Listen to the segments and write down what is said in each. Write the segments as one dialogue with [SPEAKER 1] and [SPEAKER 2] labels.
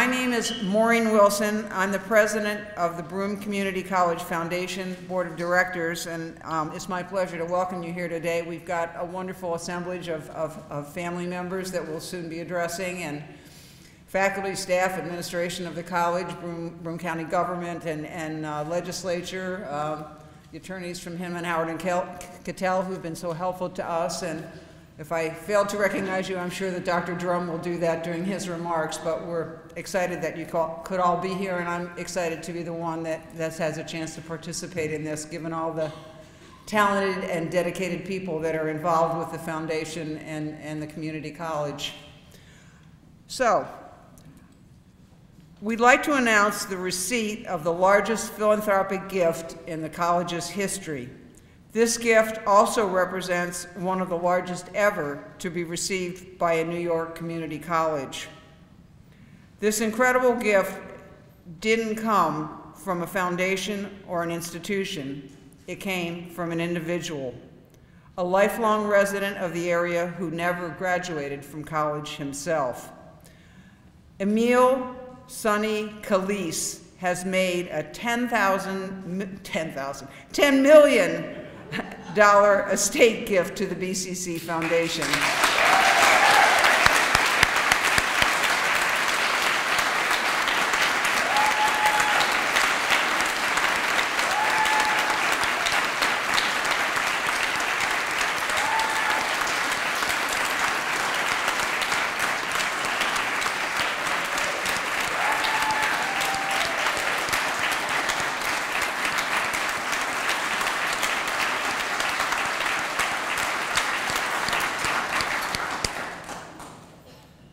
[SPEAKER 1] My name is Maureen Wilson. I'm the president of the Broome Community College Foundation Board of Directors, and it's my pleasure to welcome you here today. We've got a wonderful assemblage of family members that we'll soon be addressing, and faculty, staff, administration of the college, Broome County government, and legislature, the attorneys from Hinman, Howard, and Cattell, who've been so helpful to us. And if I failed to recognize you, I'm sure that Dr. Drum will do that during his remarks, but we're excited that you could all be here, and I'm excited to be the one that has a chance to participate in this, given all the talented and dedicated people that are involved with the foundation and the community college. So, we'd like to announce the receipt of the largest philanthropic gift in the college's history. This gift also represents one of the largest ever to be received by a New York community college. This incredible gift didn't come from a foundation or an institution. It came from an individual, a lifelong resident of the area who never graduated from college himself. Emil Sonny Calise has made a $10 million estate gift to the BCC Foundation.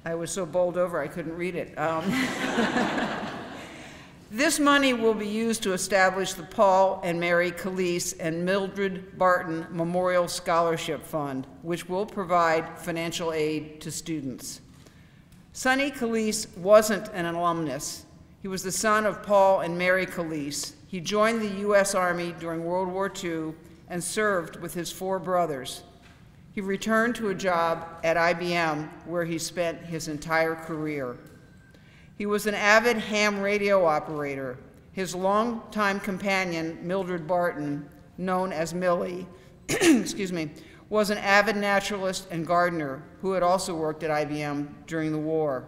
[SPEAKER 1] I was so bowled over I couldn't read it. This money will be used to establish the Paul and Mary Calise and Mildred Barton Memorial Scholarship Fund, which will provide financial aid to students. Sonny Calise wasn't an alumnus. He was the son of Paul and Mary Calise. He joined the U.S. Army during World War II and served with his 4 brothers. He returned to a job at IBM where he spent his entire career. He was an avid ham radio operator. His longtime companion, Mildred Barton, known as Millie, excuse me, was an avid naturalist and gardener who had also worked at IBM during the war.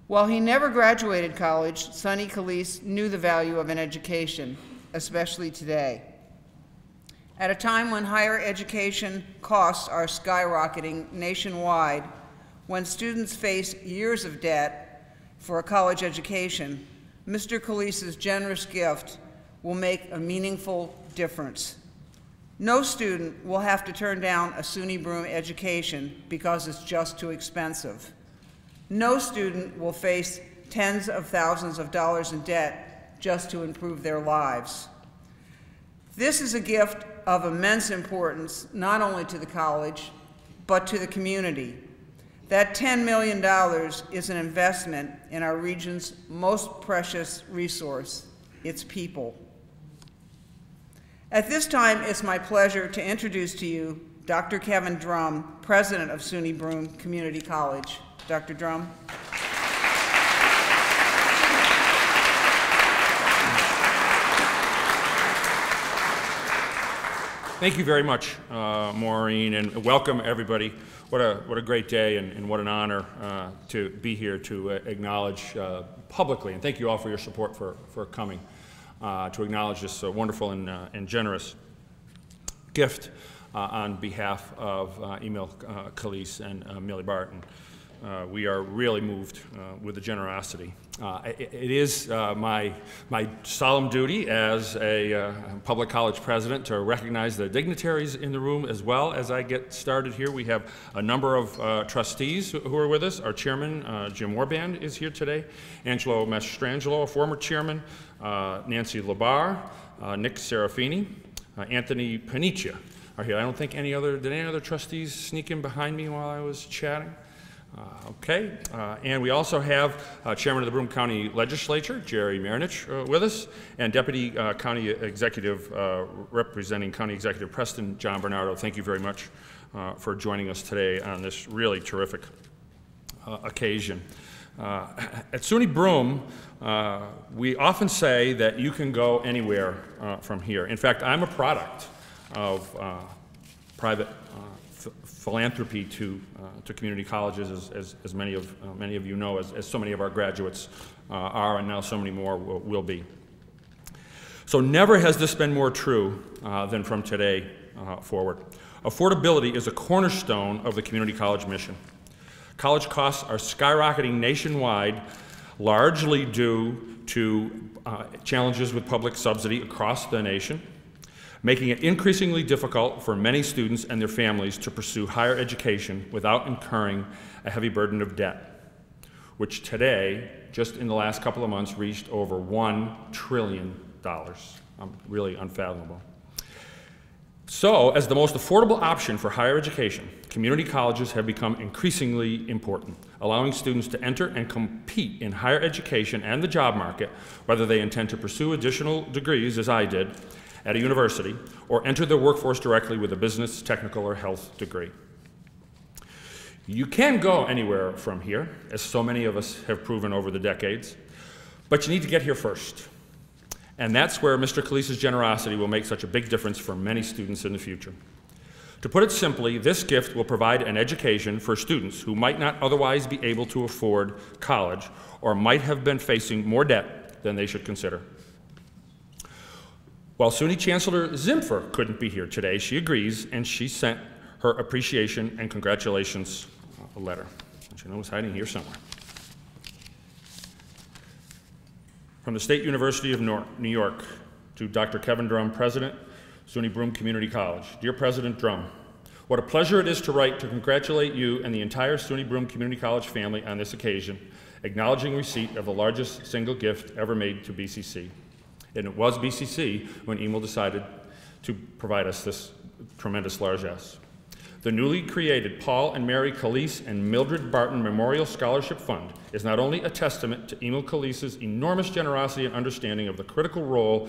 [SPEAKER 1] While he never graduated college, Sonny Calise knew the value of an education, especially today. At a time when higher education costs are skyrocketing nationwide, when students face years of debt for a college education, Mr. Calise's generous gift will make a meaningful difference. No student will have to turn down a SUNY Broome education because it's just too expensive. No student will face tens of thousands of dollars in debt just to improve their lives. This is a gift of immense importance, not only to the college, but to the community. That $10 million is an investment in our region's most precious resource, its people. At this time, it's my pleasure to introduce to you Dr. Kevin Drum, president of SUNY Broome Community College. Dr. Drum.
[SPEAKER 2] Thank you very much, Maureen, and welcome everybody. What a great day, and what an honor to be here to acknowledge publicly, and thank you all for your support for coming, to acknowledge this wonderful and generous gift on behalf of Emil Calise and Millie Barton. We are really moved with the generosity. It is my solemn duty as a public college president to recognize the dignitaries in the room as well as I get started here. We have a number of trustees who are with us. Our chairman, Jim Warband, is here today. Angelo Mastrangelo, a former chairman, Nancy Labar, Nick Serafini, Anthony Paniccia are here. I don't think did any other trustees sneak in behind me while I was chatting? Okay, and we also have Chairman of the Broome County Legislature, Jerry Marinich, with us, and Deputy County Executive, representing County Executive Preston, John Bernardo. Thank you very much for joining us today on this really terrific occasion. At SUNY Broome, we often say that you can go anywhere from here. In fact, I'm a product of private philanthropy to community colleges, as many of you know, as so many of our graduates are, and now so many more will be. So never has this been more true than from today forward. Affordability is a cornerstone of the community college mission. College costs are skyrocketing nationwide, largely due to challenges with public subsidy across the nation, making it increasingly difficult for many students and their families to pursue higher education without incurring a heavy burden of debt, which today, just in the last couple of months, reached over $1 trillion. Really unfathomable. So, as the most affordable option for higher education, community colleges have become increasingly important, allowing students to enter and compete in higher education and the job market, whether they intend to pursue additional degrees, as I did, at a university, or enter the workforce directly with a business, technical, or health degree. You can go anywhere from here, as so many of us have proven over the decades, but you need to get here first. And that's where Mr. Kalisa's generosity will make such a big difference for many students in the future. To put it simply, this gift will provide an education for students who might not otherwise be able to afford college or might have been facing more debt than they should consider. While SUNY Chancellor Zimpher couldn't be here today, she agrees, and she sent her appreciation and congratulations letter. And she knows hiding here somewhere. From the State University of New York, to Dr. Kevin Drum, President, SUNY Broome Community College. Dear President Drum, what a pleasure it is to write to congratulate you and the entire SUNY Broome Community College family on this occasion, acknowledging receipt of the largest single gift ever made to BCC. And it was BCC when Emil decided to provide us this tremendous largesse. The newly created Paul and Mary Kalise and Mildred Barton Memorial Scholarship Fund is not only a testament to Emil Kalisa's enormous generosity and understanding of the critical role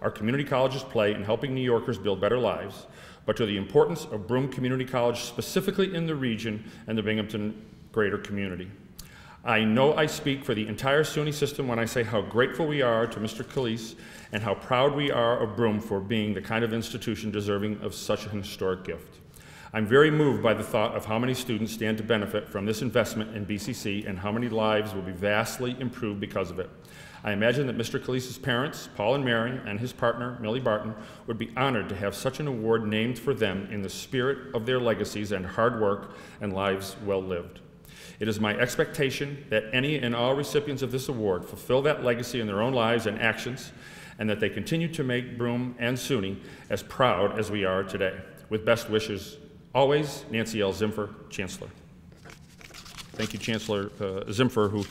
[SPEAKER 2] our community colleges play in helping New Yorkers build better lives, but to the importance of Broome Community College specifically in the region and the Binghamton greater community. I know I speak for the entire SUNY system when I say how grateful we are to Mr. Kalise and how proud we are of Broome for being the kind of institution deserving of such an historic gift. I'm very moved by the thought of how many students stand to benefit from this investment in BCC and how many lives will be vastly improved because of it. I imagine that Mr. Kalisa's parents, Paul and Mary, and his partner, Millie Barton, would be honored to have such an award named for them in the spirit of their legacies and hard work and lives well lived. It is my expectation that any and all recipients of this award fulfill that legacy in their own lives and actions, and that they continue to make Broome and SUNY as proud as we are today. With best wishes, always, Nancy L. Zimpher, Chancellor. Thank you, Chancellor Zimpher, who,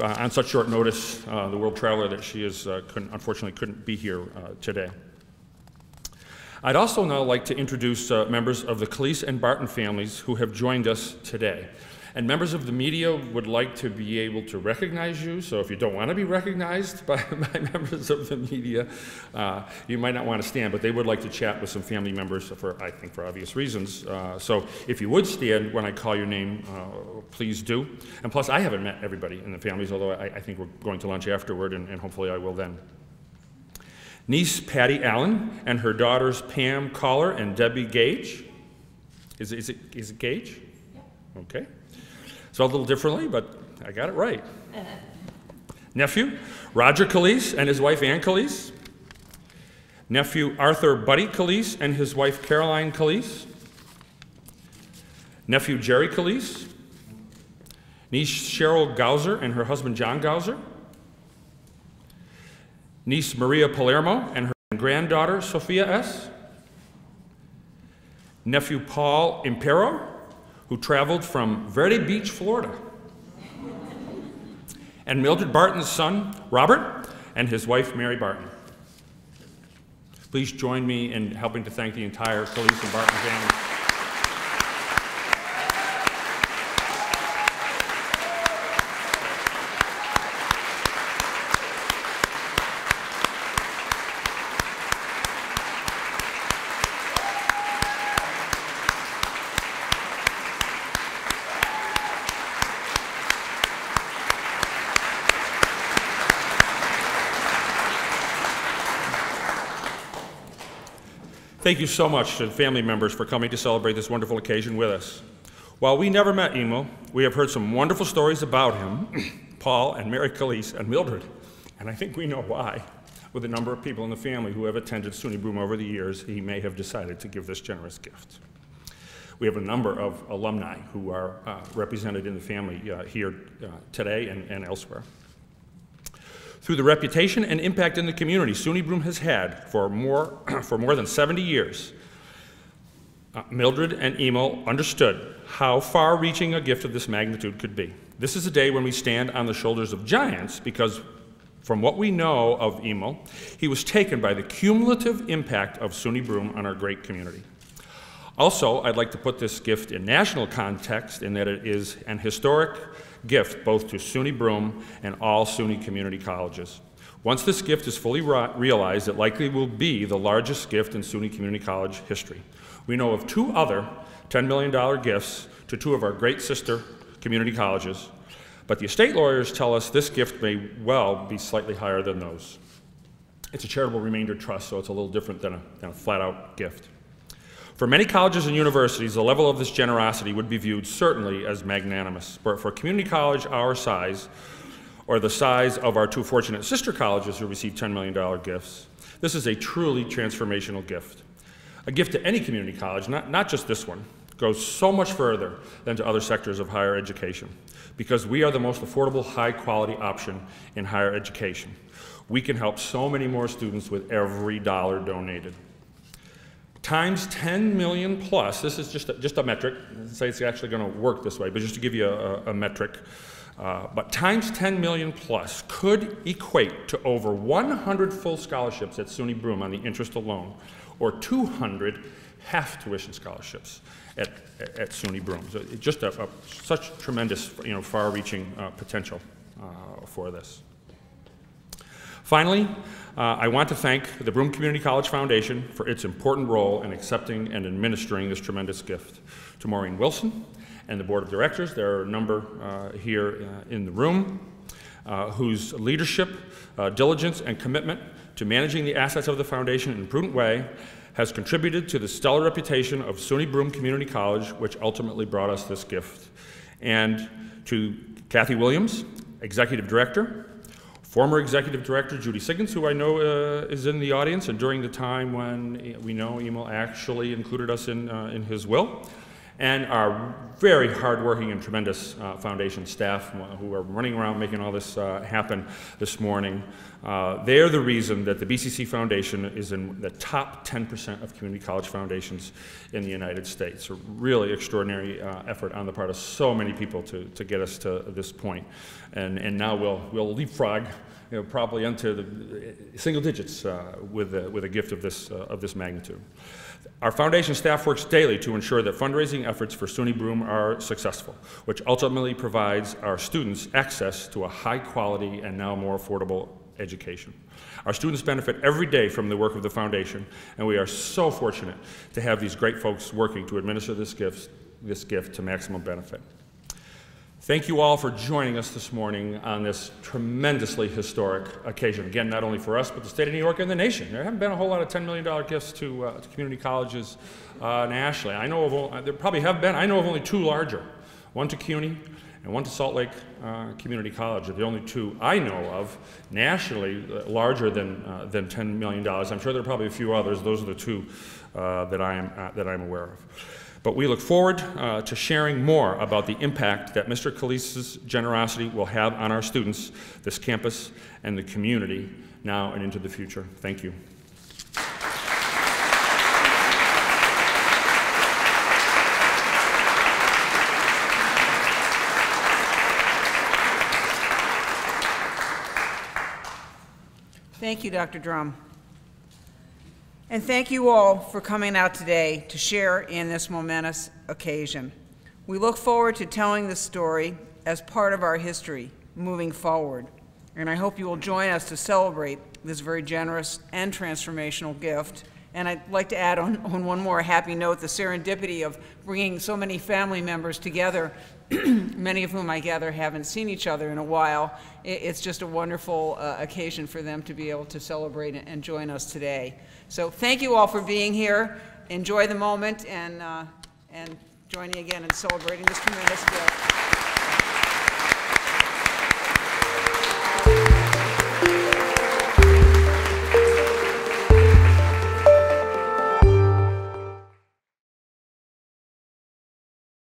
[SPEAKER 2] on such short notice, the world traveler that she is, unfortunately couldn't be here today. I'd also now like to introduce members of the Kalise and Barton families who have joined us today. And members of the media would like to be able to recognize you, so if you don't want to be recognized by members of the media, you might not want to stand, but they would like to chat with some family members, I think for obvious reasons. So if you would stand when I call your name, please do. And plus, I haven't met everybody in the families, although I think we're going to lunch afterward, and hopefully I will then. Niece Patty Allen and her daughters Pam Collar and Debbie Gage. Is it Gage? Yeah. Okay. Spelled a little differently, but I got it right. Nephew, Roger Kalise and his wife Ann Kalise. Nephew, Arthur Buddy Kalise and his wife Caroline Kalise. Nephew, Jerry Kalise. Niece, Cheryl Gauser and her husband John Gauser. Niece, Maria Palermo and her granddaughter Sophia S. Nephew, Paul Impero, who traveled from Verde Beach, Florida. And Mildred Barton's son, Robert, and his wife, Mary Barton. Please join me in helping to thank the entire Kalise and Barton family. Thank you so much to the family members for coming to celebrate this wonderful occasion with us. While we never met Emil, we have heard some wonderful stories about him, Paul and Mary Calise and Mildred, and I think we know why. With a number of people in the family who have attended SUNY Broome over the years, he may have decided to give this generous gift. We have a number of alumni who are represented in the family here today and elsewhere. Through the reputation and impact in the community SUNY Broome has had for more than 70 years, Mildred and Emil understood how far-reaching a gift of this magnitude could be. This is a day when we stand on the shoulders of giants because from what we know of Emil, he was taken by the cumulative impact of SUNY Broome on our great community. Also, I'd like to put this gift in national context in that it is an historic gift both to SUNY Broome and all SUNY community colleges. Once this gift is fully realized, it likely will be the largest gift in SUNY Community College history. We know of two other $10 million gifts to two of our great sister community colleges, but the estate lawyers tell us this gift may well be slightly higher than those. It's a charitable remainder trust, so it's a little different than a flat-out gift. For many colleges and universities, the level of this generosity would be viewed certainly as magnanimous. But for a community college our size, or the size of our two fortunate sister colleges who received $10 million gifts, this is a truly transformational gift. A gift to any community college, not just this one, goes so much further than to other sectors of higher education, because we are the most affordable, high-quality option in higher education. We can help so many more students with every dollar donated. Times 10 million plus, this is just a metric, say it's actually going to work this way, but just to give you a metric, but times 10 million plus could equate to over 100 full scholarships at SUNY Broome on the interest alone, or 200 half tuition scholarships at SUNY Broome. So it's just such tremendous, far-reaching potential for this. Finally, I want to thank the Broome Community College Foundation for its important role in accepting and administering this tremendous gift. To Maureen Wilson and the Board of Directors, there are a number here in the room whose leadership, diligence, and commitment to managing the assets of the foundation in a prudent way has contributed to the stellar reputation of SUNY Broome Community College, which ultimately brought us this gift. And to Kathy Williams, Executive Director, former Executive Director Judy Siggins, who I know is in the audience, and during the time when we know Emil actually included us in his will, and our very hardworking and tremendous foundation staff who are running around making all this happen this morning. They're the reason that the BCC Foundation is in the top 10% of community college foundations in the United States. A really extraordinary effort on the part of so many people to get us to this point. And now we'll leapfrog probably into the single digits with a gift of this magnitude. Our foundation staff works daily to ensure that fundraising efforts for SUNY Broome are successful, which ultimately provides our students access to a high quality and now more affordable education. Our students benefit every day from the work of the foundation, and we are so fortunate to have these great folks working to administer this gift to maximum benefit. Thank you all for joining us this morning on this tremendously historic occasion. Again, not only for us, but the state of New York and the nation. There haven't been a whole lot of $10 million gifts to community colleges nationally. I know of, there probably have been, I know of only two larger, one to CUNY and one to Salt Lake Community College. They're the only two I know of nationally larger than $10 million. I'm sure there are probably a few others. Those are the two that I'm aware of. But we look forward to sharing more about the impact that Mr. Calise's generosity will have on our students, this campus, and the community now and into the future. Thank you.
[SPEAKER 1] Thank you, Dr. Drum. And thank you all for coming out today to share in this momentous occasion. We look forward to telling this story as part of our history moving forward, and I hope you will join us to celebrate this very generous and transformational gift And I'd like to add on one more happy note, the serendipity of bringing so many family members together, many of whom I gather haven't seen each other in a while. It's just a wonderful occasion for them to be able to celebrate and join us today. So thank you all for being here. Enjoy the moment and join me again in celebrating this tremendous day.